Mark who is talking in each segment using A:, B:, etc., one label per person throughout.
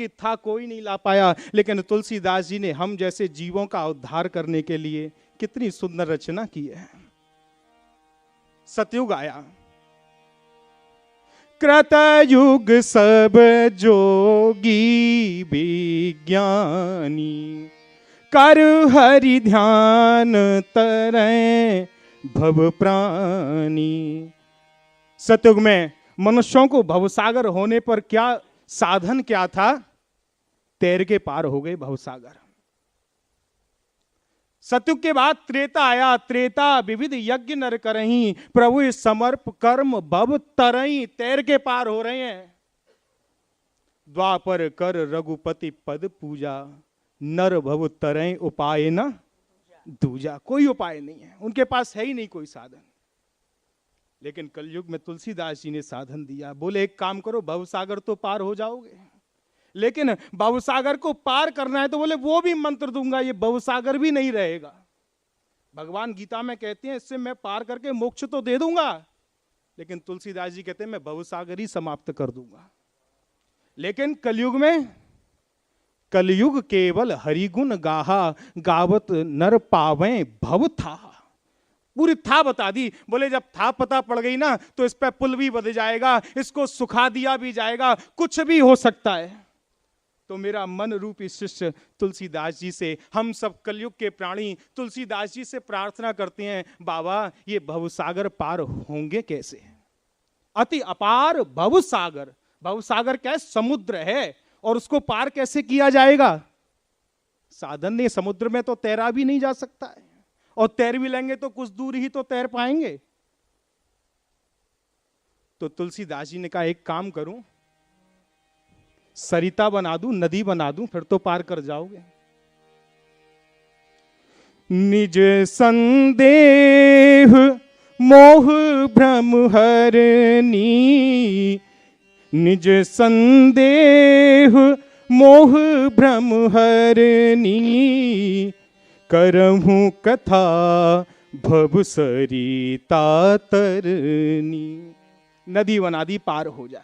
A: भाग्य था, कोई नहीं ला पाया, लेकिन तुलसीदास जी ने हम जैसे जीवों का उद्धार करने के लिए कितनी सुंदर रचना की है। सतयुग आया, कृतयुग सब जोगी विज्ञानी, कर हरि ध्यान तरैं भव प्राणी। सतयुग में मनुष्यों को भवसागर होने पर क्या साधन क्या था? तैर के पार हो गए भवसागर। सतयुग के बाद त्रेता आया, त्रेता विविध यज्ञ नर करहीं, प्रभु समर्प कर्म भव तरहीं, तैर के पार हो रहे हैं। द्वापर कर रघुपति पद पूजा, नर भव तरैं उपाय न दूजा। कोई उपाय नहीं है, उनके पास है ही नहीं कोई साधन। लेकिन कलयुग में तुलसीदास जी ने साधन दिया। बोले एक काम करो, भवसागर तो पार हो जाओगे, लेकिन भवसागर को पार करना है तो बोले वो भी मंत्र दूंगा, ये भवसागर भी नहीं रहेगा। भगवान गीता में कहते हैं इससे मैं पार करके मोक्ष तो दे दूंगा, लेकिन तुलसीदास जी कहते हैं मैं भवसागर ही समाप्त कर दूंगा। लेकिन कलयुग में, कलयुग केवल हरिगुण गाहा, गावत नर पावें भव था। पूरी था बता दी। बोले जब था पता पड़ गई ना तो इस पे पुल भी बन जाएगा, इसको सुखा दिया भी जाएगा, कुछ भी हो सकता है। तो मेरा मन रूपी शिष्य तुलसीदास जी से, हम सब कलयुग के प्राणी तुलसीदास जी से प्रार्थना करते हैं, बाबा ये भवसागर पार होंगे कैसे? अति अपार भवसागर, भवसागर क्या है? समुद्र है, और उसको पार कैसे किया जाएगा? साधन नहीं, समुद्र में तो तैरा भी नहीं जा सकता है, और तैर भी लेंगे तो कुछ दूर ही तो तैर पाएंगे। तो तुलसीदास जी ने कहा एक काम करूं, सरिता बना दूं, नदी बना दूं, फिर तो पार कर जाओगे। निज संदेह मोह भ्रम हरनी, निज संदेह मोह भ्रम हरनी, करहूं कथा भव सरिता तरनी। नदी बना दी, पार हो जा।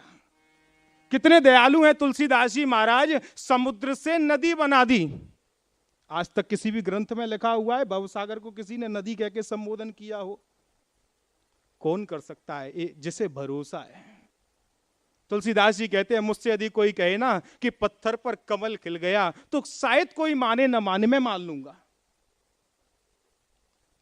A: कितने दयालु हैं तुलसीदास जी महाराज, समुद्र से नदी बना दी। आज तक किसी भी ग्रंथ में लिखा हुआ है भवसागर को किसी ने नदी कह के संबोधन किया हो? कौन कर सकता है? जिसे भरोसा है। तुलसीदास जी कहते हैं मुझसे यदि कोई कहे ना कि पत्थर पर कमल खिल गया, तो शायद कोई माने न माने, मैं मान लूंगा।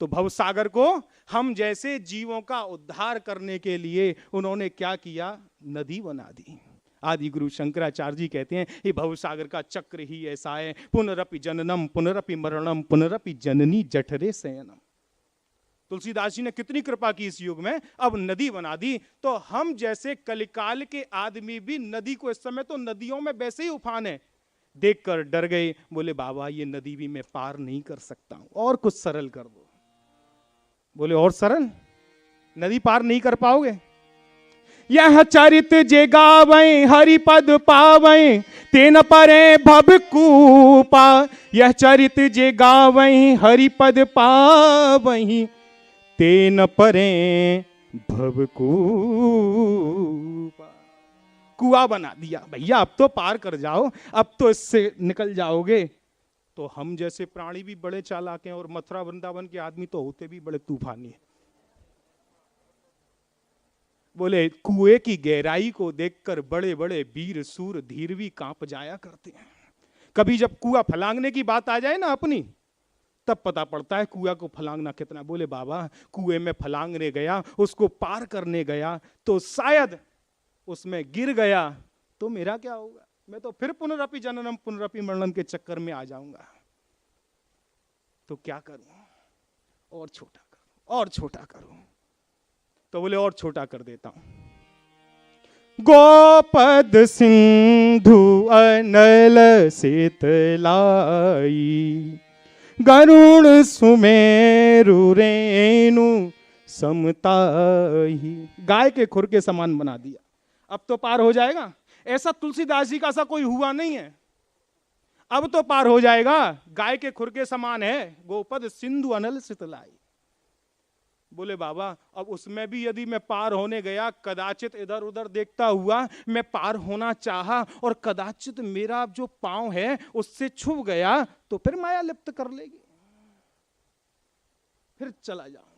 A: तो भवसागर को हम जैसे जीवों का उद्धार करने के लिए उन्होंने क्या किया? नदी बना दी। आदि गुरु शंकराचार्य जी कहते हैं ये भवसागर का चक्र ही ऐसा है, पुनरपि जननम पुनरपि मरणम पुनरपि जननी जठरे शयनम। तुलसीदास जी ने कितनी कृपा की इस युग में, अब नदी बना दी। तो हम जैसे कलिकाल के आदमी भी नदी को, इस समय तो नदियों में वैसे ही उफान है, देखकर डर गए। बोले बाबा ये नदी भी मैं पार नहीं कर सकता हूं, और कुछ सरल कर दो। बोले और सरल? नदी पार नहीं कर पाओगे? यह चरित जे गावें हरि पद पावें, तेन परे भव कूपा। यह चरित जे गावें हरि पद पावें, तेन परे भव कूपा। कुआं बना दिया, भैया अब तो पार कर जाओ, अब तो इससे निकल जाओगे। तो हम जैसे प्राणी भी बड़े चालाक हैं, और मथुरा वृंदावन के आदमी तो होते भी बड़े तूफानी हैं। बोले कुएं की गहराई को देखकर बड़े बड़े वीर सूर धीर भी कांप जाया करते हैं। कभी जब कुआं फलांगने की बात आ जाए ना अपनी, तब पता पड़ता है कुआं को फलांगना कितना। बोले बाबा कुएं में फलांगने गया, उसको पार करने गया, तो शायद उसमें गिर गया तो मेरा क्या होगा? मैं तो फिर पुनरपि जननम पुनरपि मरणम के चक्कर में आ जाऊंगा। तो क्या करूं? और छोटा करूं, और छोटा करूं। तो बोले और छोटा कर देता हूं। गोपद सिंधु अनल शीतलाई, गरुण सुमेरु रेणु समताही। गाय के खुर के समान बना दिया, अब तो पार हो जाएगा। ऐसा तुलसीदास जी का ऐसा कोई हुआ नहीं है, अब तो पार हो जाएगा। गाय के खुर के समान है। गोपद सिंधु अनल शीतलाई, बोले बाबा अब उसमें भी यदि मैं पार होने गया, कदाचित इधर उधर देखता हुआ मैं पार होना चाहा और कदाचित मेरा जो पांव है उससे छुप गया तो फिर माया लिप्त कर लेगी, फिर चला जाऊंगा।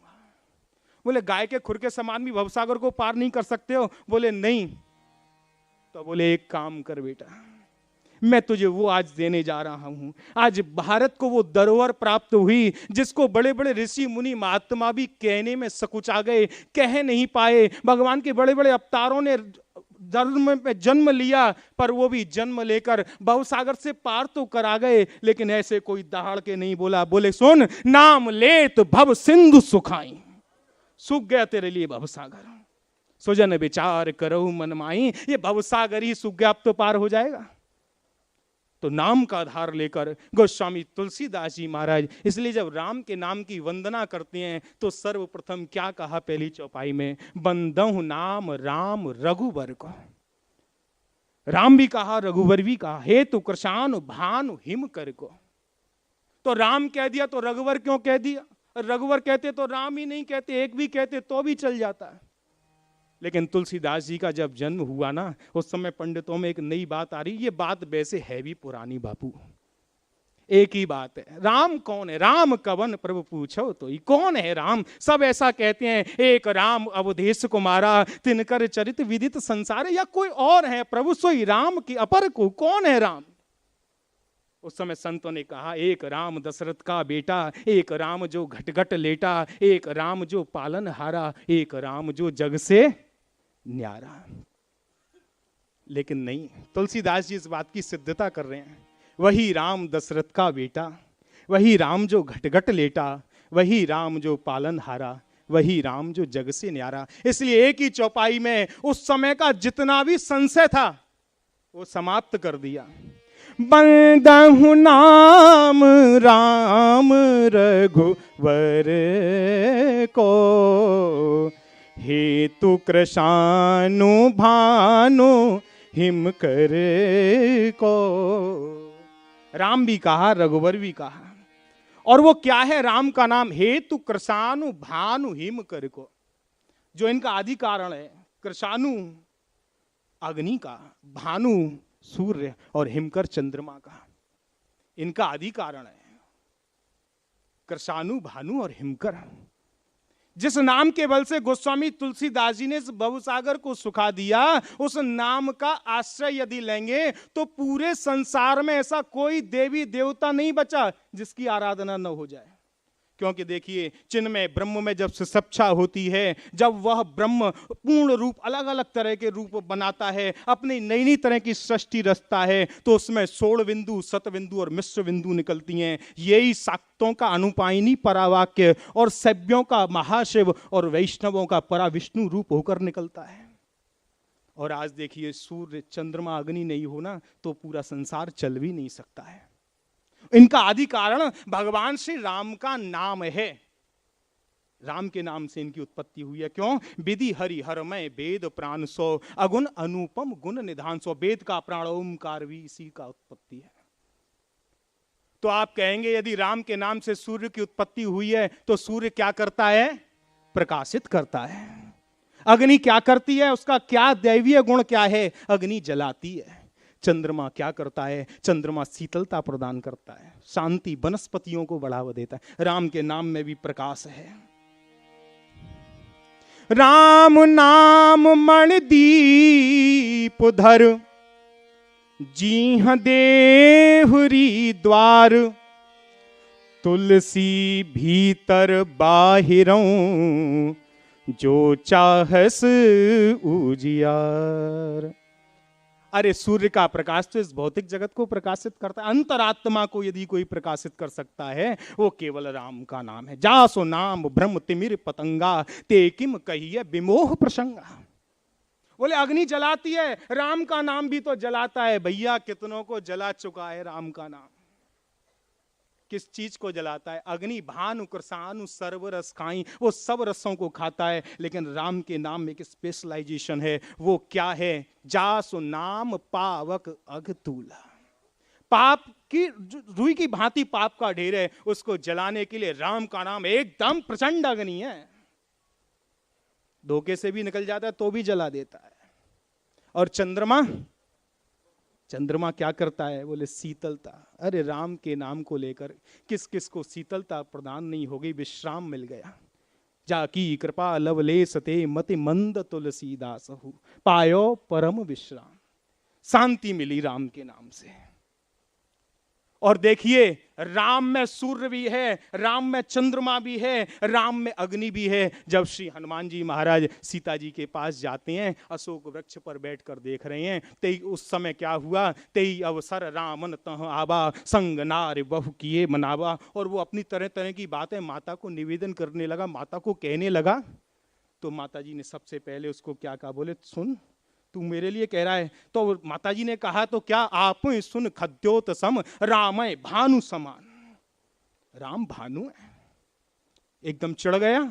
A: बोले गाय के खुर के समान भी भवसागर को पार नहीं कर सकते हो? बोले नहीं। तो बोले एक काम कर बेटा, मैं तुझे वो आज देने जा रहा हूं। आज भारत को वो धरोहर प्राप्त हुई जिसको बड़े बड़े ऋषि मुनि महात्मा भी कहने में सकुचा गए, कह नहीं पाए। भगवान के बड़े बड़े अवतारों ने धर्म में जन्म लिया, पर वो भी जन्म लेकर भवसागर से पार तो करा गए, लेकिन ऐसे कोई दहाड़ के नहीं बोला। बोले सुन, नाम ले तो भव सिंधु सुखाई, सूख गया तेरे लिए भवसागर। सुजन विचार करो मन माई, ये भवसागर ही सूख गया, अब तो पार हो जाएगा। तो नाम का आधार लेकर गोस्वामी तुलसीदास जी महाराज, इसलिए जब राम के नाम की वंदना करते हैं तो सर्वप्रथम क्या कहा पहली चौपाई में? बंदहु नाम राम रघुवर को। राम भी कहा, रघुवर भी कहा। हेतु कृशानु भानु हिम कर को। तो राम कह दिया तो रघुवर क्यों कह दिया? रघुवर कहते तो राम ही नहीं कहते, एक भी कहते तो भी चल जाता है। लेकिन तुलसीदास जी का जब जन्म हुआ ना, उस समय पंडितों में एक नई बात आ रही। ये बात वैसे है भी पुरानी बापू, एक ही बात है, राम कौन है? राम कवन प्रभु पूछो तो ही, कौन है राम? सब ऐसा कहते हैं, एक राम अवधेश को मारा, तिनकर चरित विदित संसार, या कोई और है प्रभु सोई राम की अपर को, कौन है राम? उस समय संतों ने कहा, एक राम दशरथ का बेटा, एक राम जो घट घट लेटा, एक राम जो पालन हारा, एक राम जो जग से न्यारा। लेकिन नहीं, तुलसीदास जी इस बात की सिद्धता कर रहे हैं, वही राम दशरथ का बेटा, वही राम जो घट घट लेटा, वही राम जो पालन हारा, वही राम जो जग से न्यारा। इसलिए एक ही चौपाई में उस समय का जितना भी संशय था वो समाप्त कर दिया। बंदहु नाम राम रघुवर को, हेतु कृशानु भानु हिम कर को। राम भी कहा, रघुवर भी कहा। और वो क्या है राम का नाम? हेतु कृशानु भानु हिम कर को, जो इनका आदि कारण है। कृशानु अग्नि का, भानु सूर्य और हिमकर चंद्रमा का, इनका आदि कारण है कृशानु भानु और हिमकर। जिस नाम के बल से गोस्वामी तुलसीदास जी ने इस भवसागर को सुखा दिया, उस नाम का आश्रय यदि लेंगे तो पूरे संसार में ऐसा कोई देवी देवता नहीं बचा जिसकी आराधना न हो जाए। क्योंकि देखिए, चिन्मय ब्रह्म में जब सप्छा होती है, जब वह ब्रह्म पूर्ण रूप अलग अलग तरह के रूप बनाता है, अपनी नई नई तरह की सृष्टि रचता है, तो उसमें सोड़ बिंदु, सत बिंदु और मिश्र बिंदु निकलती हैं। यही शाक्तों का अनुपायनी परावाक्य और सभ्यों का महाशिव और वैष्णवों का पराविष्णु रूप होकर निकलता है। और आज देखिए, सूर्य चंद्रमा अग्नि नहीं होना तो पूरा संसार चल भी नहीं सकता है। इनका आदि कारण भगवान श्री राम का नाम है। राम के नाम से इनकी उत्पत्ति हुई है। क्यों? विधि हरि हरमय वेद प्राण सो, अगुण अनुपम गुण निधान सो। वेद का प्राण ओमकार भी इसी का उत्पत्ति है। तो आप कहेंगे, यदि राम के नाम से सूर्य की उत्पत्ति हुई है तो सूर्य क्या करता है? प्रकाशित करता है। अग्नि क्या करती है? उसका क्या दैवीय गुण क्या है? अग्नि जलाती है। चंद्रमा क्या करता है? चंद्रमा शीतलता प्रदान करता है, शांति, वनस्पतियों को बढ़ावा देता है। राम के नाम में भी प्रकाश है। राम नाम मणिदीप धर, जीह देहुरी द्वार, तुलसी भीतर बाहिरों, जो चाहस उजियार। अरे सूर्य का प्रकाश तो इस भौतिक जगत को प्रकाशित करता है। अंतरात्मा को यदि कोई प्रकाशित कर सकता है वो केवल राम का नाम है। जासो नाम ब्रह्म तिमिर पतंगा, ते किम कहिए विमोह प्रसंगा। बोले अग्नि जलाती है, राम का नाम भी तो जलाता है। भैया कितनों को जला चुका है राम का नाम। किस चीज को जलाता है? अग्नि भानु कृषानु सर्व रस खाई, वो सब रसों को खाता है। लेकिन राम के नाम में एक स्पेशलाइजेशन है। वो क्या है? जासु नाम पावक अघतूला। पाप की रुई की भांति पाप का ढेर है, उसको जलाने के लिए राम का नाम एकदम प्रचंड अग्नि है। धोखे से भी निकल जाता है तो भी जला देता है। और चंद्रमा, चंद्रमा क्या करता है? बोले शीतलता। अरे राम के नाम को लेकर किस किस को शीतलता प्रदान नहीं हो गई, विश्राम मिल गया। जाकी कृपा लवलेश ते मति मंद तुलसीदास हूँ, पायो परम विश्राम। शांति मिली राम के नाम से। और देखिए, राम में सूर्य भी है, राम में चंद्रमा भी है, राम में अग्नि भी है। जब श्री हनुमान जी महाराज सीता जी के पास जाते हैं, अशोक वृक्ष पर बैठकर देख रहे हैं, तेई उस समय क्या हुआ, तेई अवसर रामन तह आबा, संग नार बहु किए मनावा। और वो अपनी तरह तरह की बातें माता को निवेदन करने लगा, माता को कहने लगा। तो माता जी ने सबसे पहले उसको क्या कहा? बोले सुन, तू मेरे लिए कह रहा है? तो माताजी ने कहा तो क्या? आप सुन खद्योत सम रामय भानु समान। राम भानु है। एकदम चढ़ गया।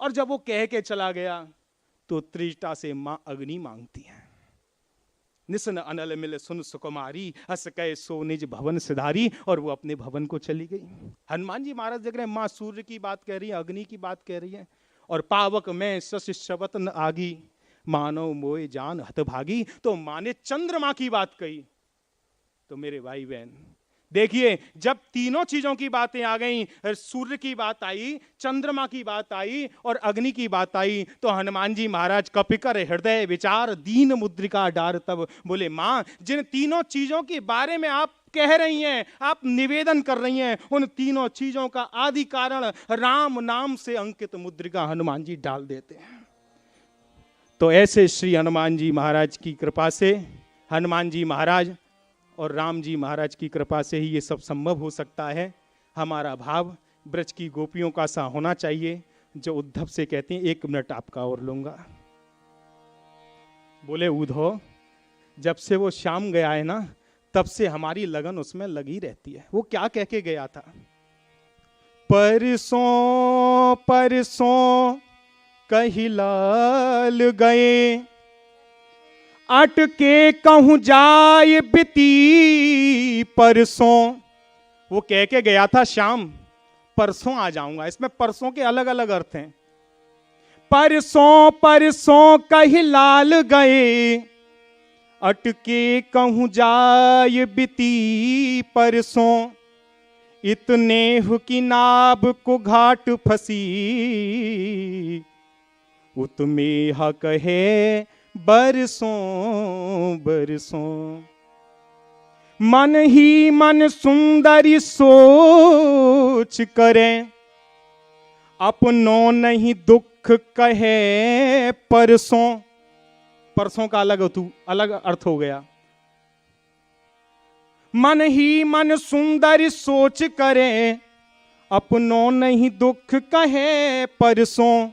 A: और जब वो कह के चला गया तो त्रिजटा से मां अग्नि मांगती है। निसन अनल मिल सुन सुकुमारी, हस कै सो निज भवन सिधारी। और वो अपने भवन को चली गई। हनुमान जी महाराज देख रहे हैं, मां सूर्य की बात कह रही है, अग्नि की बात कह रही है। और पावक में शश शबत न आगी, मानव मोए जान हतभागी। तो मां ने चंद्रमा की बात कही। तो मेरे भाई बहन देखिए, जब तीनों चीजों की बातें आ गई, सूर्य की बात आई, चंद्रमा की बात आई और अग्नि की बात आई, तो हनुमान जी महाराज कपिकर हृदय विचार दीन मुद्रिका डार। तब बोले मां, जिन तीनों चीजों के बारे में आप कह रही हैं, आप निवेदन कर रही हैं, उन तीनों चीजों का आदि कारण राम नाम से अंकित मुद्रिका हनुमान जी डाल देते हैं। तो ऐसे श्री हनुमान जी महाराज की कृपा से, हनुमान जी महाराज और राम जी महाराज की कृपा से ही ये सब संभव हो सकता है। हमारा भाव ब्रज की गोपियों का सा होना चाहिए, जो उद्धव से कहते हैं 1 मिनट आपका और लूंगा। बोले उद्धव, जब से वो श्याम गया है ना, तब से हमारी लगन उसमें लगी रहती है। वो क्या कह के गया था? परसों परसों कहीं लाल गए, अटके कहूं जाए बिती परसों। वो कह के गया था श्याम परसों आ जाऊंगा। इसमें परसों के अलग अलग अर्थ हैं। परसों परसों कहीं लाल गए, अटके कहूं जाए बिती परसों। इतने हु की नाब को घाट फंसी, उतमे हा कहे बरसों बरसों। मन ही मन सुंदरी सोच करें, अपनों नहीं दुख कहे परसों। परसों का अलग अर्थ हो गया। मन ही मन सुंदरी सोच करें, अपनों नहीं दुख कहे परसों।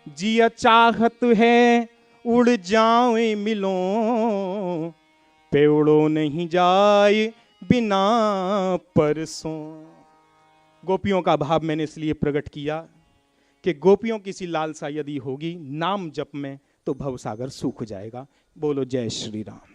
A: जिया चाहत है उड़ जाए मिलों, पेड़ो नहीं जाए बिना परसों। गोपियों का भाव मैंने इसलिए प्रकट किया कि गोपियों की सी लालसा यदि होगी नाम जप में, तो भवसागर सूख जाएगा। बोलो जय श्री राम।